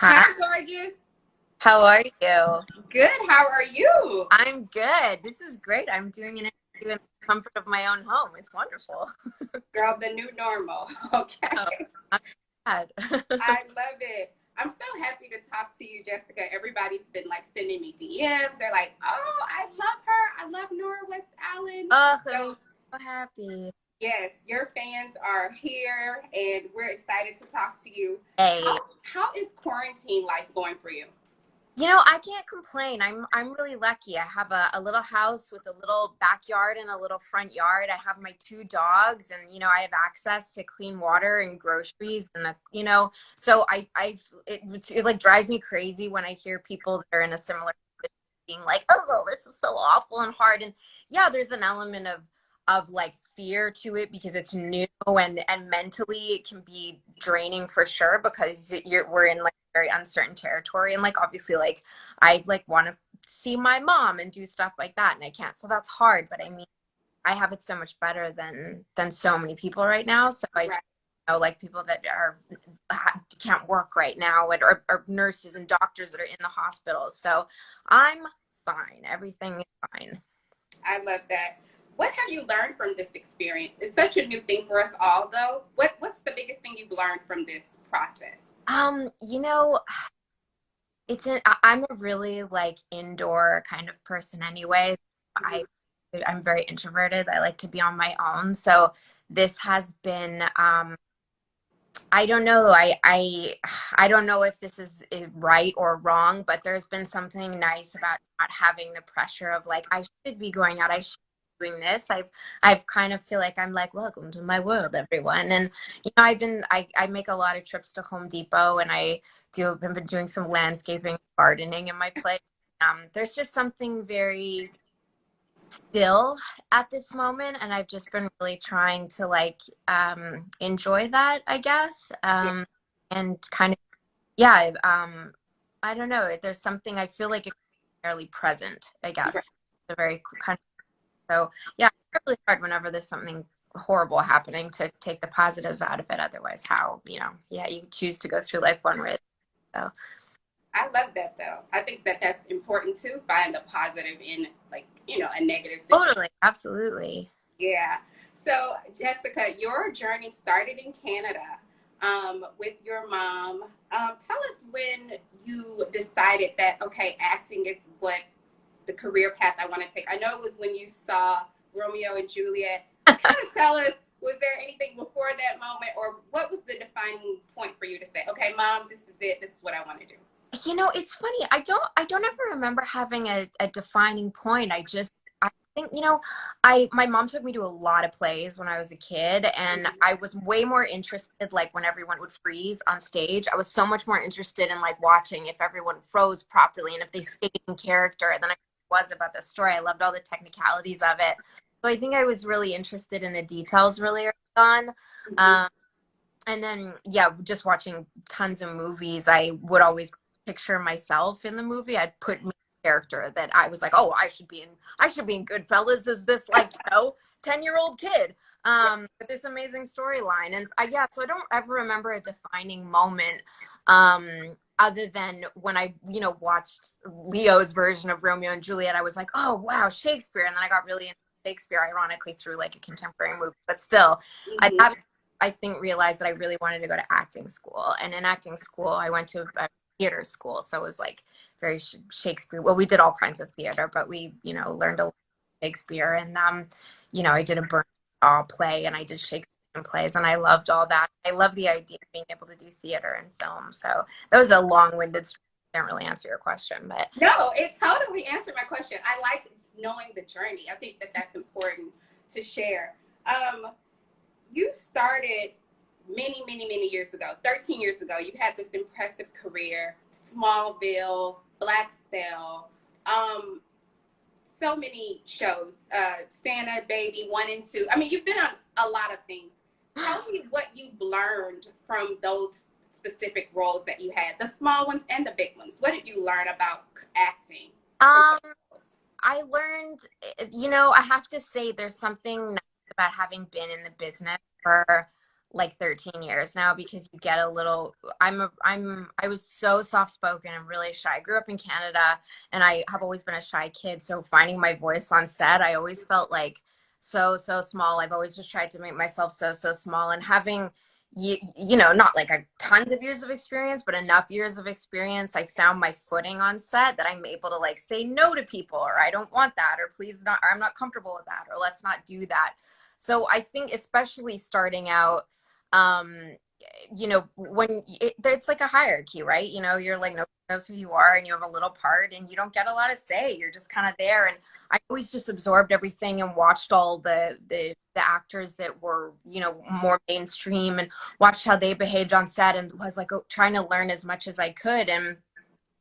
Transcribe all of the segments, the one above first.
Hi, Hi. gorgeous. How are you? Good. How are you? I'm good. This is great. I'm doing an interview in the comfort of my own home. It's wonderful. Girl, the new normal. Oh, Okay. not bad. I love it. I'm so happy to talk to you, Jessica. Everybody's been like sending me DMs. They're like, oh, I love her. I love Nora West Allen. Oh, that So, makes me so happy. yes, your fans are here and we're excited to talk to you. How, Hey, how is quarantine life going for you? I can't complain. I'm really lucky. I have a little house with a little backyard and a little front yard. I have my two dogs, and I have access to clean water and groceries, and so it like drives me crazy when I hear people that are in a similar being like, oh, this is so awful and hard. And yeah, there's an element of like fear to it because it's new, and mentally it can be draining for sure because we're in like very uncertain territory, and like obviously like I like want to see my mom and do stuff like that, and I can't. So that's hard, but I mean, I have it so much better than so many people right now. So I Right. just know like people that can't work right now, or nurses and doctors that are in the hospitals. So I'm fine. Everything is fine. I love that. What have you learned from this experience? It's such a new thing for us all, though. What's the biggest thing you've learned from this process? Um, you know, I'm a really like indoor kind of person anyway. I I'm very introverted. I like to be on my own. So this has been I don't know. I don't know if this is right or wrong, but there's been something nice about not having the pressure of like I should be going out. I should be doing this. I've kind of feel like I'm like, welcome to my world, everyone. And I make a lot of trips to Home Depot, and I've been doing some landscaping, gardening in my place. There's just something very still at this moment, and I've just been really trying to like enjoy that, I guess. Yeah. And kind of yeah, I don't know, there's something I feel like it's fairly present, I Right. guess. A very kind of, so yeah, it's really hard whenever there's something horrible happening to take the positives out of it. Otherwise, yeah, you choose to go through life one way. So I love that though. I think that that's important too. Find a positive in like a negative situation. totally, absolutely. Yeah. So Jessica, your journey started in Canada with your mom. Tell us when you decided that okay, acting is what the career path I want to take. I know it was when you saw Romeo and Juliet. Kind of tell us, was there anything before that moment, or what was the defining point for you to say, okay, mom, this is it. This is what I want to do. It's funny. I don't ever remember having a defining point. I think, my mom took me to a lot of plays when I was a kid, and Mm-hmm. I was way more interested like when everyone would freeze on stage. I was so much more interested in like watching if everyone froze properly and if they stayed in character than I was about the story. I loved all the technicalities of it. So I think I was really interested in the details really early on. Mm-hmm. Um, and then yeah, just watching tons of movies, I would always picture myself in the movie. I'd put me in a character that I was like, oh, I should be in Goodfellas as this like 10-year-old kid Yeah. with this amazing storyline. And yeah, so I don't ever remember a defining moment other than when I watched Leo's version of Romeo and Juliet. I was like, oh wow, Shakespeare. And then I got really into Shakespeare, ironically, through like a contemporary movie. But still, I Mm-hmm. haven't, I think, realized that I really wanted to go to acting school. And in acting school, I went to a theater school. So it was like very Shakespeare. Well, we did all kinds of theater, but we, learned a lot of Shakespeare. And, I did a Burn play, and I did Shakespeare plays, and I loved all that. I love the idea of being able to do theater and film. So that was a long-winded story. I can't really answer your question, but No, it totally answered my question. I like knowing the journey. I think that that's important to share. Um, you started many years ago, 13 years ago. You had this impressive career, Smallville, Black Cell, um, so many shows, Santa Baby 1 and 2. I mean, you've been on a lot of things. Tell me what you've learned from those specific roles that you had, the small ones and the big ones. What did you learn about acting from um, those roles? I learned, I have to say there's something nice about having been in the business for like 13 years now, because you get a little, I was so soft spoken and really shy. I grew up in Canada and I have always been a shy kid. So finding my voice on set, I always felt like so small. I've always just tried to make myself so small, and having you know, not like a tons of years of experience, but enough years of experience, I found my footing on set that I'm able to like say no to people, or I don't want that, or please not, or I'm not comfortable with that, or let's not do that. So I think especially starting out, um, you know, when it's like a hierarchy, right? You know, you're like, nobody knows who you are and you have a little part and you don't get a lot of say. You're just kind of there. And I always just absorbed everything and watched all the actors that were, you know, more mainstream, and watched how they behaved on set, and was like trying to learn as much as I could. And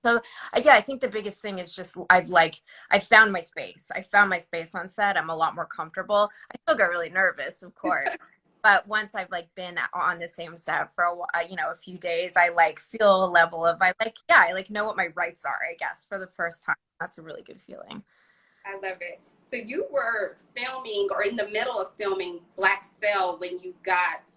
so yeah, I think the biggest thing is just I found my space. I found my space on set. I'm a lot more comfortable. I still get really nervous, of course. But once I've like been on the same set for you know, a few days, I like feel a level of, I like, yeah, I like know what my rights are, I guess, for the first time. That's a really good feeling. I love it. So you were filming, or in the middle of filming, Black Cell when you got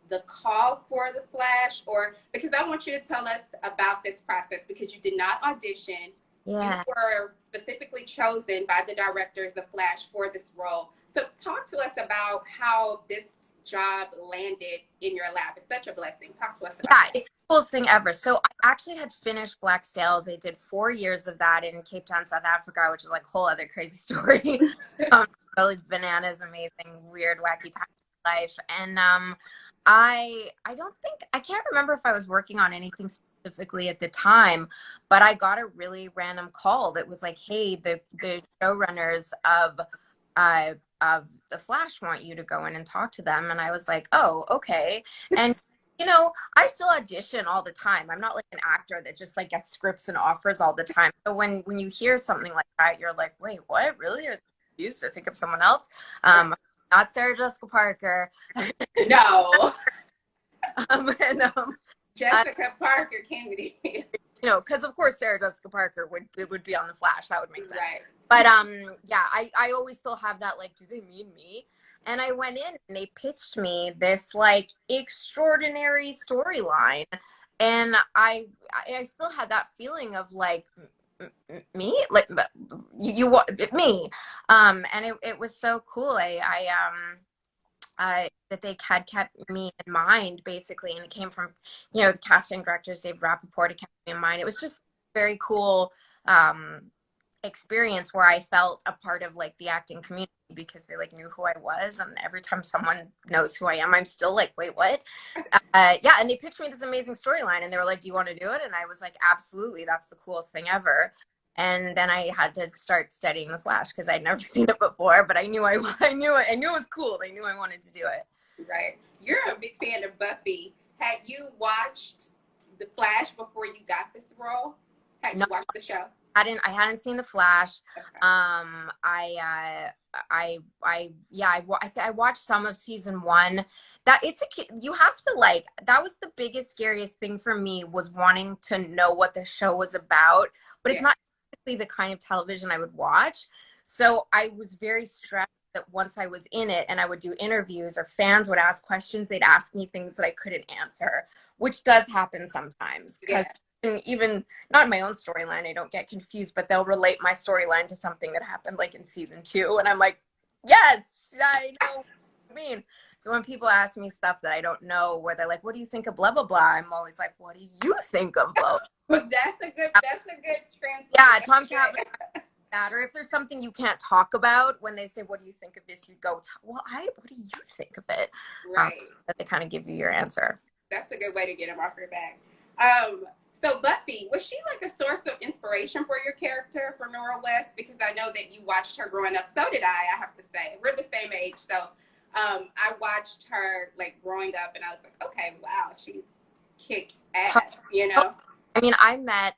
the call for the Flash, or because I want you to tell us about this process, because you did not audition. You Yeah. were specifically chosen by the directors of Flash for this role. So talk to us about how this job landed in your lap. It's such a blessing. Talk to us about Yeah, that. it's the coolest thing ever. So I actually had finished Black Sails. I did 4 years of that in Cape Town, South Africa, which is like a whole other crazy story. Really bananas, amazing, weird, wacky time of life. And I don't think, I can't remember if I was working on anything specifically at the time, but I got a really random call that was like, hey, the showrunners of the Flash want you to go in and talk to them. And I was like, oh, okay. And you know, I still audition all the time. I'm not like an actor that just like gets scripts and offers all the time. So when you hear something like that, you're like, wait, what? Really? Are you used to think of someone else? Not Sarah Jessica Parker. No. And Jessica Parker Kennedy. you know, because of course Sarah Jessica Parker would be on the Flash. That would make sense. Right. But yeah, I always still have that, like, do they mean me? And I went in and they pitched me this like extraordinary storyline, and I still had that feeling of like, me, like, you want me, and it was so cool. That they had kept me in mind, basically, and it came from, you know, the casting directors, Dave Rappaport, had kept me in mind. It was just very cool experience where I felt a part of like the acting community, because they like knew who I was, and every time someone knows who I am, I'm still like, wait, what? Yeah, and they pitched me this amazing storyline, and they were like, do you want to do it? And I was like, absolutely, that's the coolest thing ever. And then I had to start studying the Flash because I'd never seen it before, but I knew I knew it was cool. I knew I wanted to do it. Right. You're a big fan of Buffy. Had you watched The Flash before you got this role? Had No, you watched the show? I hadn't seen the Flash. Okay. I watched some of season one. That you have to like, that was the biggest, scariest thing for me, was wanting to know what the show was about, but it's Yeah. not typically the kind of television I would watch. So I was very stressed that once I was in it and I would do interviews or fans would ask questions, they'd ask me things that I couldn't answer, which does happen sometimes, because even not in my own storyline, I don't get confused, but they'll relate my storyline to something that happened like in season 2. And I'm like, yes, I know what you mean. So when people ask me stuff that I don't know, where they're like, what do you think of blah, blah, blah? I'm always like, what do you think of blah? But that's a good translation. Yeah, Tom Cavanagh. That, or if there's something you can't talk about, when they say, what do you think of this? You go, well, what do you think of it? Right. That they kind of give you your answer. That's a good way to get them off your back. So Buffy, was she like a source of inspiration for your character, for Nora West? Because I know that you watched her growing up. So did I have to say. We're the same age. So I watched her like growing up, and I was like, okay, wow, she's kick ass, you know? I mean, I met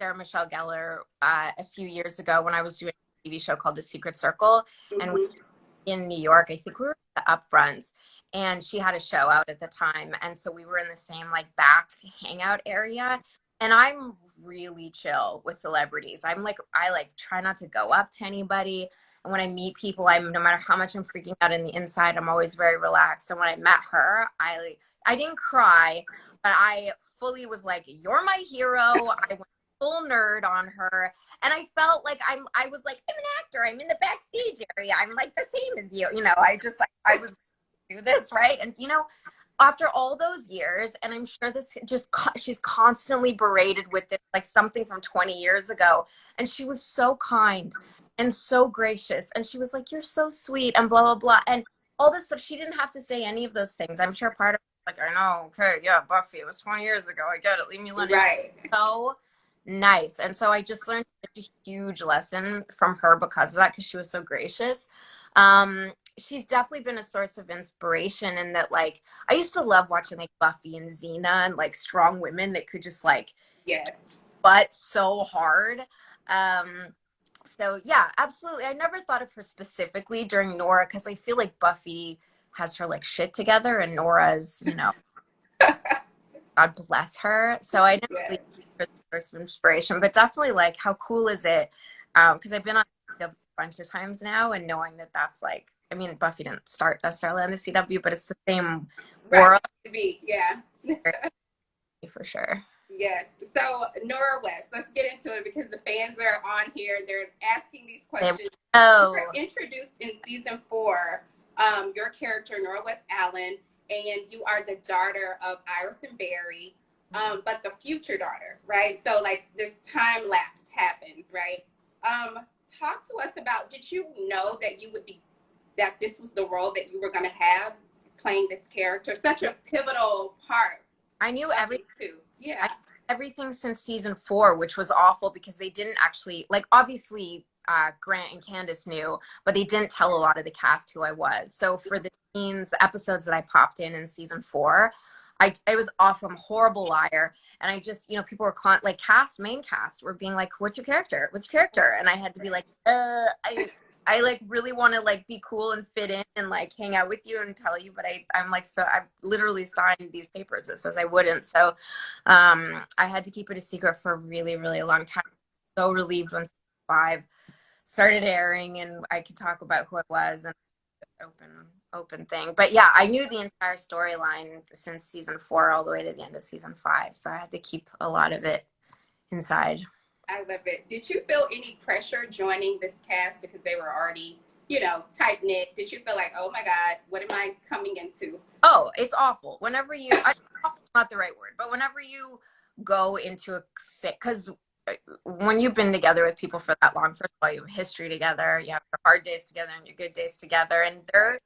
Sarah Michelle Gellar a few years ago when I was doing a TV show called The Secret Circle. Mm-hmm. And we were in New York. I think we were at the Upfronts, and she had a show out at the time. And so we were in the same like back hangout area. And I'm really chill with celebrities. I like try not to go up to anybody. when I meet people, I'm, no matter how much I'm freaking out in the inside, I'm always very relaxed. And when I met her, I didn't cry, but I fully was like, "You're my hero." I went full nerd on her, and I felt like I was like, I'm an actor. I'm in the backstage area. I'm like the same as you. You know, I was do this right, and after all those years, and I'm sure this just she's constantly berated with this, like something from 20 years ago, and she was so kind and so gracious, and she was like, "You're so sweet," and blah blah blah, and all this stuff. She didn't have to say any of those things. I'm sure part of it, like, I know, okay, yeah, Buffy, it was 20 years ago, I get it, leave me alone. Right. So nice. And so I just learned such a huge lesson from her because of that, because she was so gracious. She's definitely been a source of inspiration in that, like, I used to love watching like Buffy and Xena and like strong women that could just like Yes. butt so hard. So yeah, absolutely. I never thought of her specifically during Nora, because I feel like Buffy has her like shit together, and Nora's, God bless her. So I didn't Yes. really for the source of inspiration, but definitely like, how cool is it? Because I've been on CW a bunch of times now, and knowing that that's like, I mean, Buffy didn't start necessarily on the CW, but it's the same world. Right. Yeah. For sure. Yes. So Nora West, let's get into it because the fans are on here. They're asking these questions. Oh. You were introduced in season 4, your character, Nora West Allen, and you are the daughter of Iris and Barry, but the future daughter, right? So like this time lapse happens, right? Talk to us about, did you know that this was the role that you were going to have, playing this character? Such a pivotal part. I knew everything too. Yeah. Everything since season 4, which was awful because they didn't actually, like, obviously Grant and Candace knew, but they didn't tell a lot of the cast who I was. So for the scenes, the episodes that I popped in season 4, I was off. I'm a horrible liar. And I just, people were like main cast were being like, what's your character? What's your character? And I had to be like, I like really want to like be cool and fit in and like hang out with you and tell you, but I'm like, so I literally signed these papers that says I wouldn't. So I had to keep it a secret for a really, really long time. So relieved when season 5 started airing and I could talk about who I was and open thing. But yeah, I knew the entire storyline since season 4 all the way to the end of season 5. So I had to keep a lot of it inside. I love it. Did you feel any pressure joining this cast because they were already, tight knit? Did you feel like, oh my God, what am I coming into? Oh, it's awful. Whenever awful, not the right word, but whenever you go into a fit, because when you've been together with people for that long, first of all, you have history together, you have your hard days together and your good days together, and they're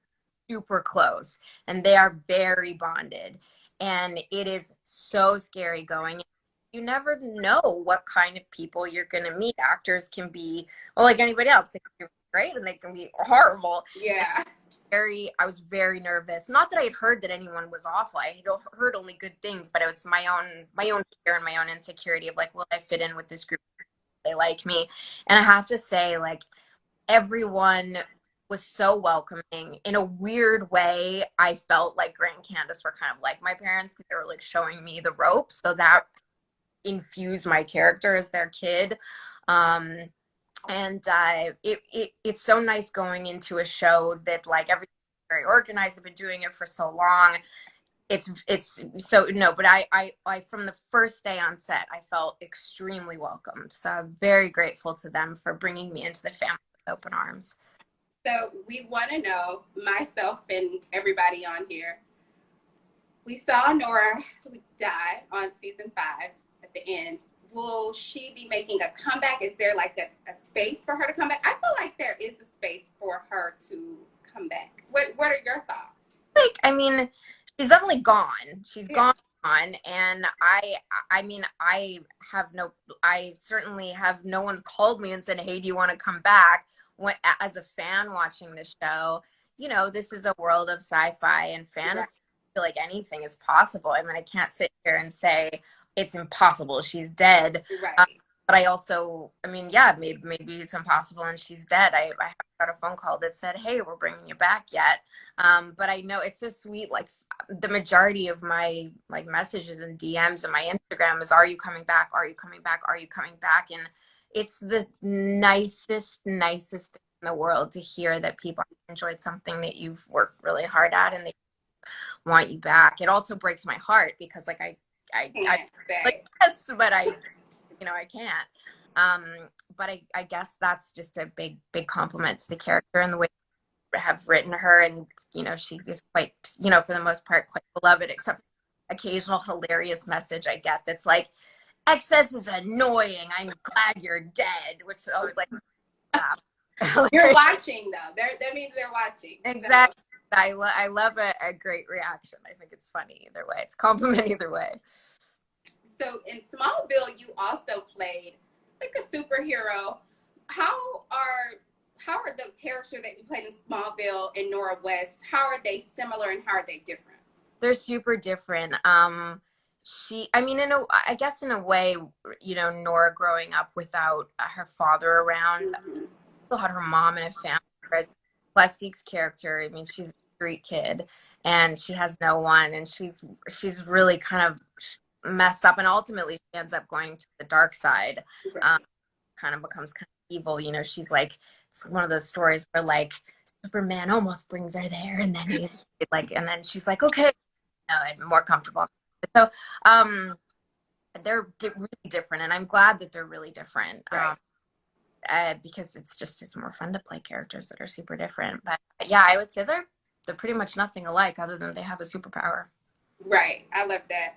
super close and they are very bonded. And it is so scary going in. You never know what kind of people you're going to meet. Actors can be, well, like anybody else, they can be great and they can be horrible. Yeah. I was very nervous. Not that I had heard that anyone was awful. I had heard only good things, but it was my own fear and my own insecurity of like, will I fit in with this group? They like me. And I have to say, like, everyone was so welcoming. In a weird way, I felt like Grant and Candace were kind of like my parents because they were like showing me the ropes. So that infuse my character as their kid, and it's so nice going into a show that like everything's very organized. They've been doing it for so long. It's so no, but I from the first day on set, I felt extremely welcomed. So I'm very grateful to them for bringing me into the family with open arms. So we want to know, myself and everybody on here, we saw Nora die on season 5 at the end. Will she be making a comeback? Is there like a space for her to come back? I feel like there is a space for her to come back. What are your thoughts? Like, I mean, she's definitely gone. She's gone. And I mean, I certainly have, no one's called me and said, hey, do you want to come back? As a fan watching the show, this is a world of sci-fi and fantasy. Right. I feel like anything is possible. I mean, I can't sit here and say it's impossible, she's dead. Right. But I also, I mean, yeah, maybe it's impossible and she's dead. I got a phone call that said, hey, we're bringing you back yet. But I know it's so sweet. Like the majority of my like messages and DMs and my Instagram is, are you coming back? Are you coming back? Are you coming back? And it's the nicest thing in the world to hear that people enjoyed something that you've worked really hard at and they want you back. It also breaks my heart because like I Can't say. like yes, but I can't. Um, but I guess that's just a big compliment to the character and the way I have written her. And, she is quite, for the most part, quite beloved, except occasional hilarious message I get that's like, excess is annoying. I'm glad you're dead, which is always like, You're watching though. That means they're watching. exactly. So. I love a great reaction. I think it's funny either way. It's a compliment either way. So in Smallville, you also played like a superhero. How are the characters that you played in Smallville and Nora West, how are they similar and how are they different? They're super different. I guess in a way, Nora growing up without her father around, still had her mom and a family. Whereas Plastique's character, I mean, she's a street kid and she has no one, and she's really kind of messed up, and ultimately she ends up going to the dark side. Kind of becomes kind of evil. She's like, it's one of those stories where like Superman almost brings her there, and then and then she's like, okay, I'm more comfortable. So they're really different, and I'm glad that they're really different. Right. Because it's more fun to play characters that are super different. But yeah, I would say they're pretty much nothing alike other than they have a superpower. Right. I love that.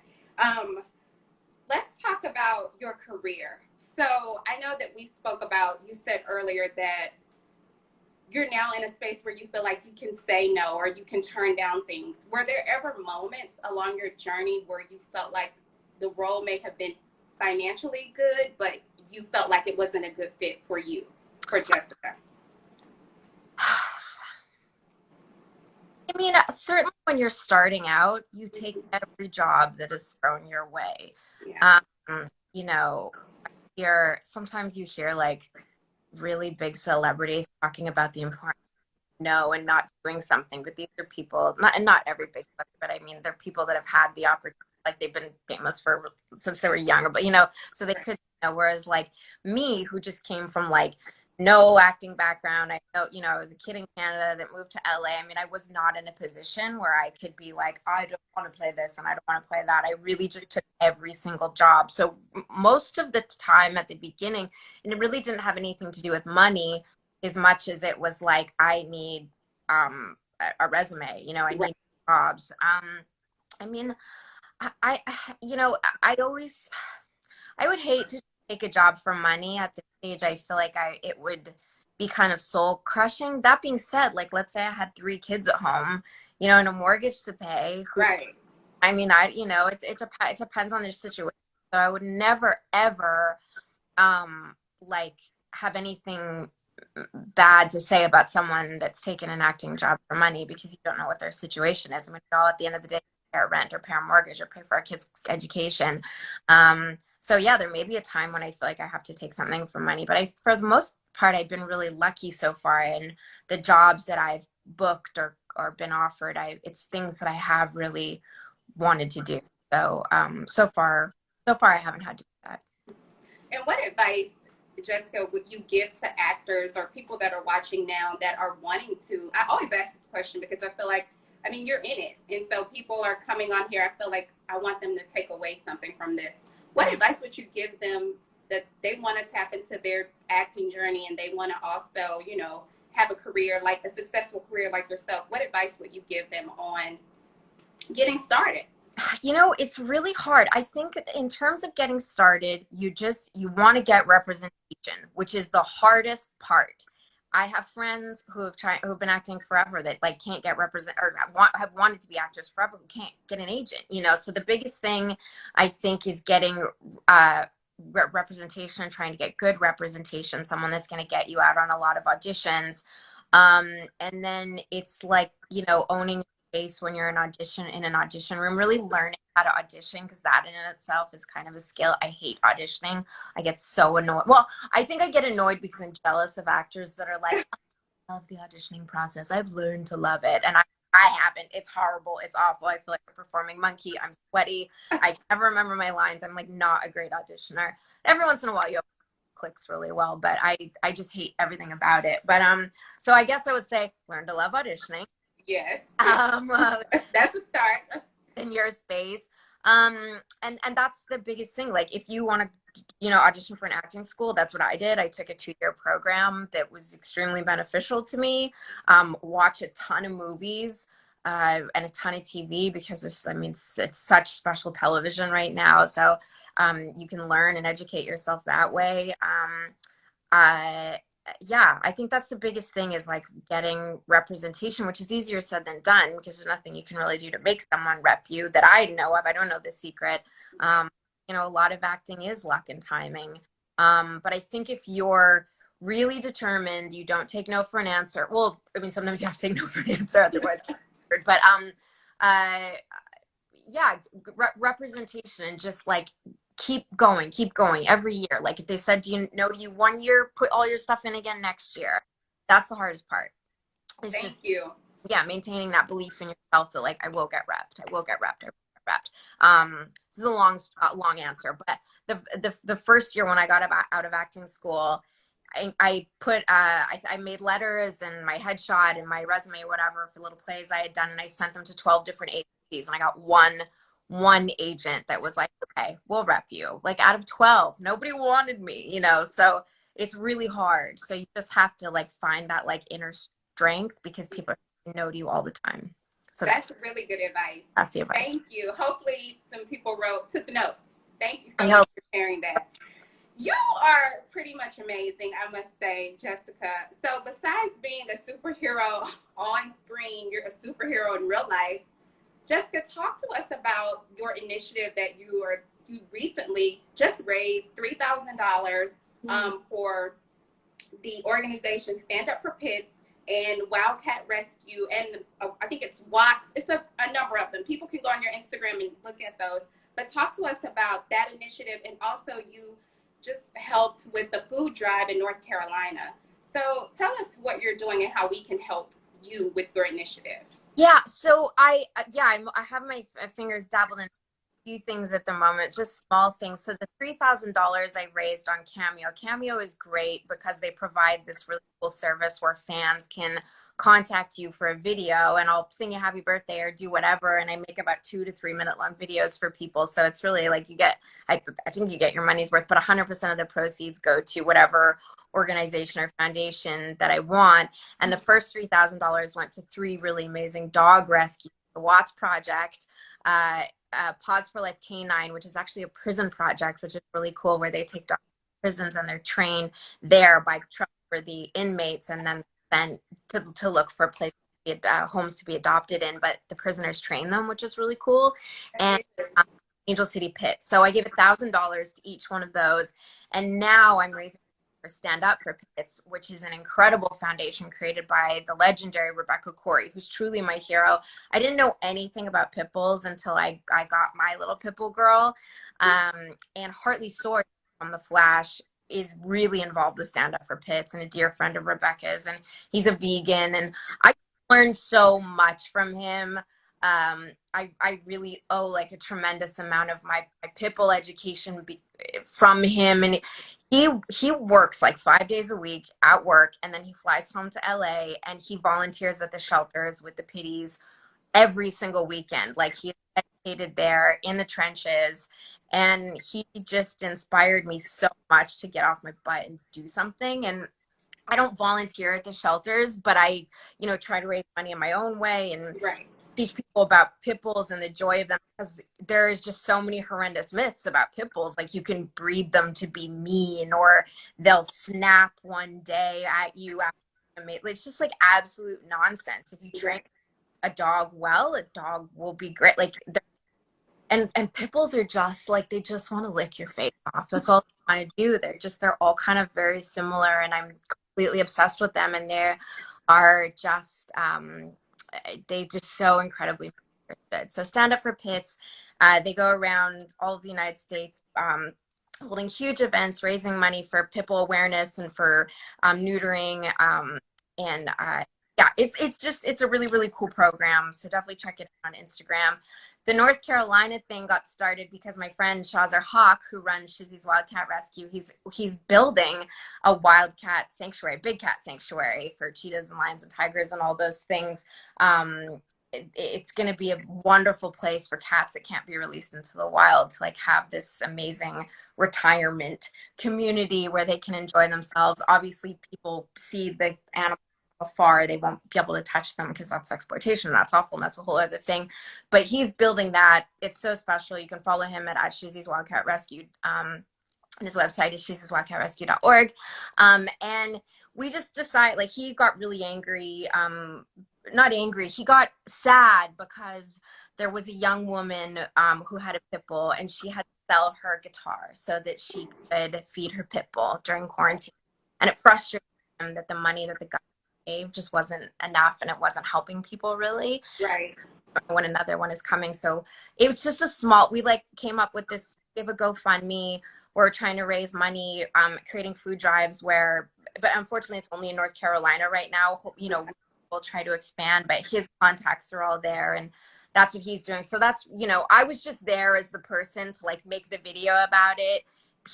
Let's talk about your career. So I know that we spoke about, you said earlier that you're now in a space where you feel like you can say no or you can turn down things. Were there ever moments along your journey where you felt like the role may have been financially good, but you felt like it wasn't a good fit for you, for Jessica? I mean, certainly when you're starting out, you take every job that is thrown your way. Yeah. Sometimes you hear like really big celebrities talking about the importance of no and not doing something, but these are people, not every big celebrity, but I mean, they're people that have had the opportunity, like they've been famous since they were younger, but so they could, whereas like me, who just came from like no acting background. I know, I was a kid in Canada that moved to LA. I mean, I was not in a position where I could be like, I don't want to play this and I don't want to play that. I really just took every single job. So most of the time at the beginning, and it really didn't have anything to do with money as much as it was like, I need a resume, I need jobs. I mean, I would hate to take a job for money at this stage. I feel like it would be kind of soul crushing. That being said, like let's say I had 3 kids at home, and a mortgage to pay. Right. I mean, it depends on their situation. So I would never ever like have anything bad to say about someone that's taken an acting job for money, because you don't know what their situation is. I mean, all at the end of the day, pay our rent or pay our mortgage or pay for our kids' education. So yeah, there may be a time when I feel like I have to take something for money, but for the most part, I've been really lucky so far in the jobs that I've booked or been offered. It's things that I have really wanted to do. So so far I haven't had to do that. And what advice, Jessica, would you give to actors or people that are watching now that are wanting to? I always ask this question because I feel like, I mean, you're in it. And so people are coming on here. I feel like I want them to take away something from this. What advice would you give them that they want to tap into their acting journey and they want to also, have a career, like a successful career like yourself? What advice would you give them on getting started? It's really hard. I think in terms of getting started, you want to get representation, which is the hardest part. I have friends who've been acting forever that like can't get have wanted to be actors forever who can't get an agent, So the biggest thing I think is getting representation and trying to get good representation, someone that's going to get you out on a lot of auditions. And then it's like, owning space when you're in an audition room, really learning how to audition, because that in itself is kind of a skill. I hate auditioning. I get so annoyed. Well, I think I get annoyed because I'm jealous of actors that are like, I love the auditioning process. I've learned to love it. And I haven't. It's horrible. It's awful. I feel like a performing monkey. I'm sweaty. I never remember my lines. I'm like not a great auditioner. Every once in a while, clicks really well, but I just hate everything about it. But so I guess I would say learn to love auditioning. Yes. Um, uh, That's a start. in your space. And that's the biggest thing. Like if you want to, audition for an acting school, that's what I did. I took a 2-year program that was extremely beneficial to me. Watch a ton of movies. And a ton of TV because it's such special television right now. So you can learn and educate yourself that way. Uh, yeah, I think that's the biggest thing is like getting representation, which is easier said than done because there's nothing you can really do to make someone rep you that I know of. I don't know the secret. A lot of acting is luck and timing. But I think if you're really determined, you don't take no for an answer. Well, I mean, sometimes you have to take no for an answer, otherwise, but uh, yeah, representation and just like keep going every year. Like if they said, do you know you 1 year, put all your stuff in again next year. That's the hardest part. It's Thank just, you. yeah, maintaining that belief in yourself that like, I will get repped. I will get repped. I will get repped. This is a long answer, but the first year when I got out of acting school, I put I made letters and my headshot and my resume, whatever, for little plays I had done, and I sent them to 12 different agencies, and I got one agent that was like, okay, we'll rep you. Like out of 12, nobody wanted me, so it's really hard. So you just have to like find that like inner strength because people know to you all the time. So that's really good advice. That's the advice. Thank you. Hopefully some people took notes. Thank you so I much hope. for sharing that. You are pretty much amazing, I must say, Jessica. So besides being a superhero on screen, you're a superhero in real life. Jessica, talk to us about your initiative that you recently just raised $3,000 for the organization Stand Up for Pits and Wildcat Rescue, and I think it's Watts. It's a number of them. People can go on your Instagram and look at those. But talk to us about that initiative, and also you just helped with the food drive in North Carolina. So tell us what you're doing and how we can help you with your initiative. Yeah, so I have my fingers dabbled in a few things at the moment, just small things. So the $3,000 I raised on Cameo. Cameo is great because they provide this really cool service where fans can contact you for a video, and I'll sing you happy birthday or do whatever, and I make about 2 to 3 minute long videos for people. So it's really like I think you get your money's worth, but 100% of the proceeds go to whatever organization or foundation that I want. And the first $3,000 went to 3 really amazing dog rescues: the Watts Project, Pause for Life Canine, which is actually a prison project, which is really cool, where they take dogs to prisons and they're trained there by truck for the inmates, and then to look for places, homes to be adopted in, but the prisoners train them, which is really cool. And Angel City Pit. So I give $1,000 to each one of those, and now I'm raising for Stand Up for Pits, which is an incredible foundation created by the legendary Rebecca Corey, who's truly my hero. I didn't know anything about pit bulls until I got my little pit bull girl. And Hartley Sword from The Flash is really involved with Stand Up for Pits and a dear friend of Rebecca's, and he's a vegan, and I learned so much from him. I really owe like a tremendous amount of my pit bull education from him, and he works like 5 days a week at work, and then he flies home to LA and he volunteers at the shelters with the pitties every single weekend. Like he's dedicated there in the trenches, and he just inspired me so much to get off my butt and do something. And I don't volunteer at the shelters, but I, try to raise money in my own way and teach people about pit bulls and the joy of them, because there is just so many horrendous myths about pit bulls. Like you can breed them to be mean, or they'll snap one day at you after a mate. It's just like absolute nonsense. If you train a dog well, a dog will be great. Like and pit bulls are just like, they just want to lick your face off. That's all they want to do. They're all kind of very similar, and I'm completely obsessed with them, and they are just they just so incredibly good. So Stand Up for Pits, they go around all of the United States, holding huge events, raising money for pit bull awareness and for neutering, and Yeah, it's a really, really cool program. So definitely check it out on Instagram. The North Carolina thing got started because my friend Shazar Hawk, who runs Shizzy's Wildcat Rescue, he's building a wildcat sanctuary, big cat sanctuary for cheetahs and lions and tigers and all those things. It's going to be a wonderful place for cats that can't be released into the wild to like have this amazing retirement community where they can enjoy themselves. Obviously, people see the animals afar, they won't be able to touch them because that's exploitation, and that's awful, and that's a whole other thing. But he's building that. It's so special. You can follow him at Shizzy's Wildcat Rescue. And his website is shizzy'swildcatrescue.org. And we just decided, like, he got really angry. Not angry, he got sad because there was a young woman who had a pit bull, and she had to sell her guitar so that she could feed her pit bull during quarantine. And it frustrated him that the money that the guy gave just wasn't enough, and it wasn't helping people really. Right. When another one is coming. So it was just we like came up with this, we have a GoFundMe. We're trying to raise money, creating food drives but unfortunately it's only in North Carolina right now. You know, we'll try to expand, but his contacts are all there, and that's what he's doing. So that's, you know, I was just there as the person to like make the video about it.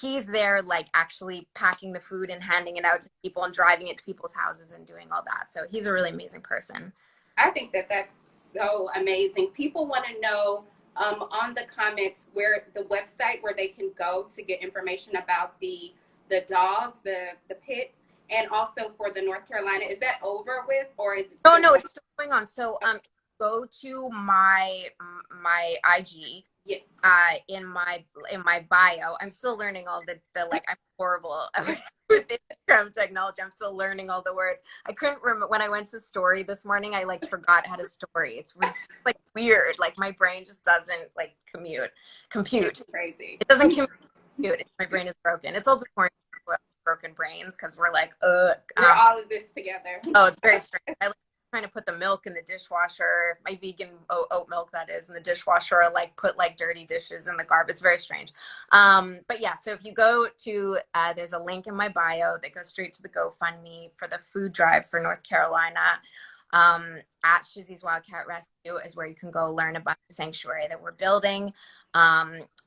He's there like actually packing the food and handing it out to people and driving it to people's houses and doing all that. So he's a really amazing person. I think that that's so amazing. People want to know on the comments where the website where they can go to get information about the dogs, the pits, and also for the North Carolina. Is that over with, or is it still No, it's still going on. So go to my IG. Yes. In my bio. I'm still learning all the like, I'm horrible with Instagram technology. I'm still learning all the words. I couldn't remember when I went to story this morning. I like forgot how to story. It's really, like weird. Like my brain just doesn't like compute. It's crazy. It doesn't compute. My brain is broken. It's also broken brains because we're like we're all of this together. Oh, it's very strange. I like trying to put the milk in the dishwasher, my vegan oat milk that is, in the dishwasher, or like put like dirty dishes in the garbage. It's very strange. But yeah, so if you go to, there's a link in my bio that goes straight to the GoFundMe for the food drive for North Carolina. At Shizzy's Wildcat Rescue is where you can go learn about the sanctuary that we're building.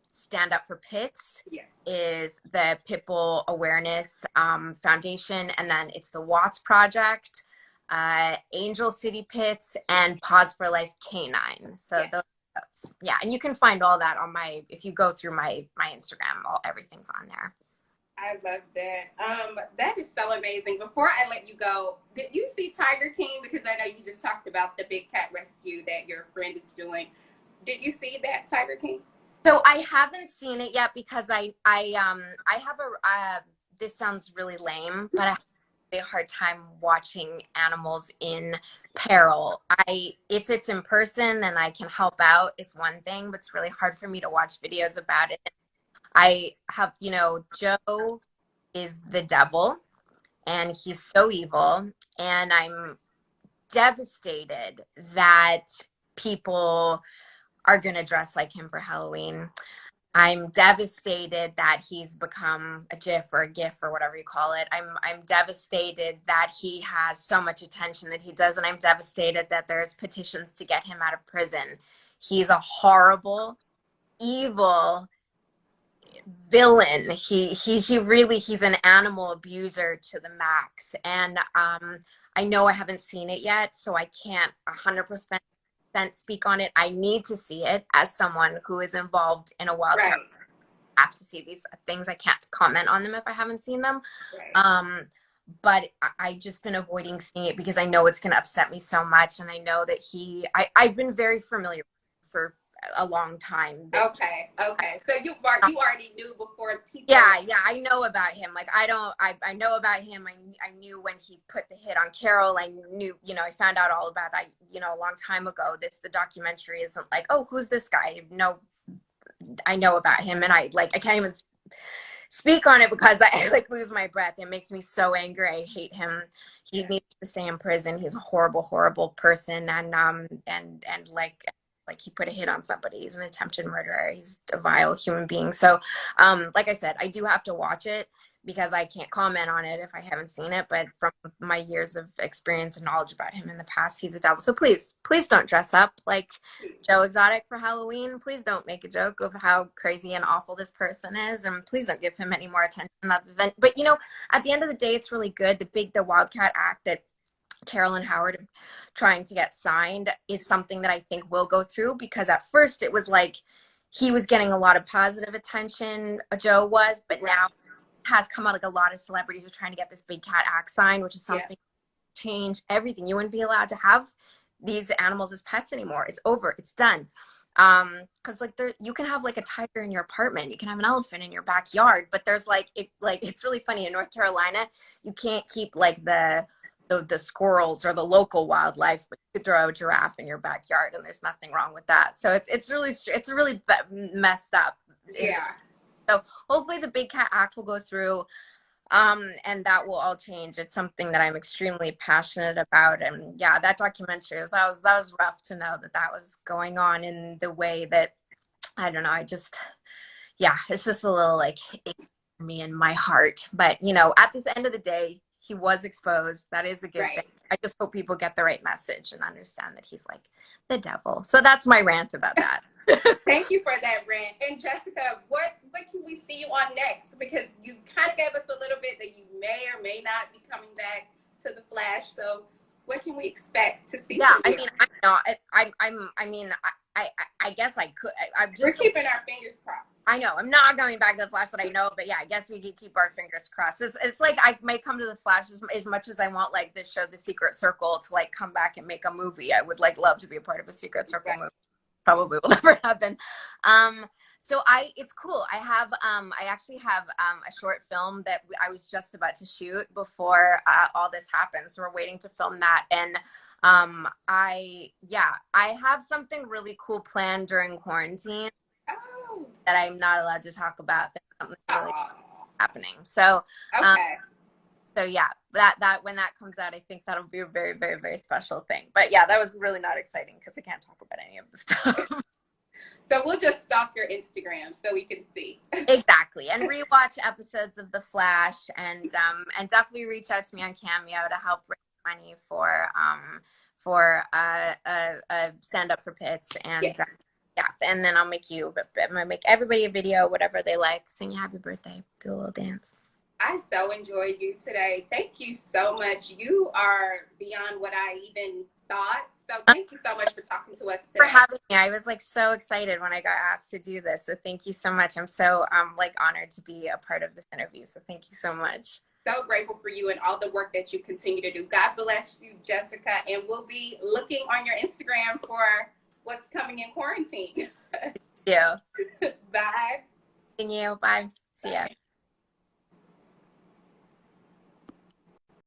Stand Up for Pits is the Pitbull Awareness Foundation, and then it's the Watts Project, Angel City Pits, and Pause for Life Canine. So those, and you can find all that on if you go through my Instagram, everything's on there. I love that. That is so amazing. Before I let you go, did you see Tiger King? Because I know you just talked about the big cat rescue that your friend is doing. Did you see that, Tiger King? So I haven't seen it yet because I have this sounds really lame, but I have a hard time watching animals in peril. If it's in person and I can help out, it's one thing, but it's really hard for me to watch videos about it. I have, Joe is the devil and he's so evil, and I'm devastated that people are going to dress like him for Halloween. I'm devastated that he's become a GIF or a GIF or whatever you call it. I'm devastated that he has so much attention that he does, and I'm devastated that there's petitions to get him out of prison. He's a horrible, evil villain. He's an animal abuser to the max. And I know I haven't seen it yet, so I can't 100% speak on it. I need to see it as someone who is involved in a wildcat. I have to see these things. I can't comment on them if I haven't seen them. But I've just been avoiding seeing it because I know it's going to upset me so much, and I know that I've been very familiar for a long time. Okay. So you already knew before people. Yeah, I know about him. Like I know about him. I knew when he put the hit on Carol. I knew, I found out all about that, a long time ago. The documentary isn't like, oh, who's this guy? No, I know about him, and I can't even speak on it because I lose my breath. It makes me so angry. I hate him. He needs to stay in prison. He's a horrible, horrible person, and he put a hit on somebody. He's an attempted murderer. He's a vile human being. So, like I said, I do have to watch it because I can't comment on it if I haven't seen it, but from my years of experience and knowledge about him in the past, he's a devil. So please, please don't dress up like Joe Exotic for Halloween. Please don't make a joke of how crazy and awful this person is, and please don't give him any more attention other than, but you know, at the end of the day, it's really good. The Wildcat Act that Carol and Howard are trying to get signed is something that I think will go through, because at first it was like he was getting a lot of positive attention, Joe was, but now has come out like a lot of celebrities are trying to get this Big Cat Act signed, which is something change everything. You wouldn't be allowed to have these animals as pets anymore. It's over. It's done. Because like you can have like a tiger in your apartment, you can have an elephant in your backyard, but there's like it's really funny in North Carolina, you can't keep like the squirrels or the local wildlife, but you could throw a giraffe in your backyard and there's nothing wrong with that. So it's really messed up. Yeah. So hopefully the Big Cat Act will go through, and that will all change. It's something that I'm extremely passionate about. And yeah, that documentary that was rough to know that was going on in the way that, I don't know, it's just a little like me in my heart. But you know, at the end of the day, he was exposed. That is a good thing. I just hope people get the right message and understand that he's like the devil. So that's my rant about that. Thank you for that rant. And Jessica, what can we see you on next? Because you kind of gave us a little bit that you may or may not be coming back to the Flash. So what can we expect to see? Yeah, I mean, I know. I guess I could. We're keeping our fingers crossed. I know. I'm not coming back to the Flash, that I know, but yeah, I guess we could keep our fingers crossed. It's like I may come to the Flash as much as I want like this show, The Secret Circle, to like come back and make a movie. I would like love to be a part of a Secret Circle movie. Probably will never happen. So it's cool. I actually have a short film that I was just about to shoot before all this happened. So we're waiting to film that. And I have something really cool planned during quarantine that I'm not allowed to talk about. That's something really happening. So so yeah, that when that comes out, I think that'll be a very, very, very special thing. But yeah, that was really not exciting because I can't talk about any of the stuff. So we'll just stalk your Instagram so we can see. Exactly, and rewatch episodes of The Flash, and definitely reach out to me on Cameo to help raise money for Stand Up for Pits, and and then I'm gonna make everybody a video, whatever they like, sing you happy birthday, do a little dance. I so enjoyed you today. Thank you so much. You are beyond what I even thought. So thank you so much for talking to us today. For having me. I was like so excited when I got asked to do this. So thank you so much. I'm so like honored to be a part of this interview. So thank you so much. So grateful for you and all the work that you continue to do. God bless you, Jessica. And we'll be looking on your Instagram for what's coming in quarantine. Thank you. Bye. Thank you. Bye. See ya.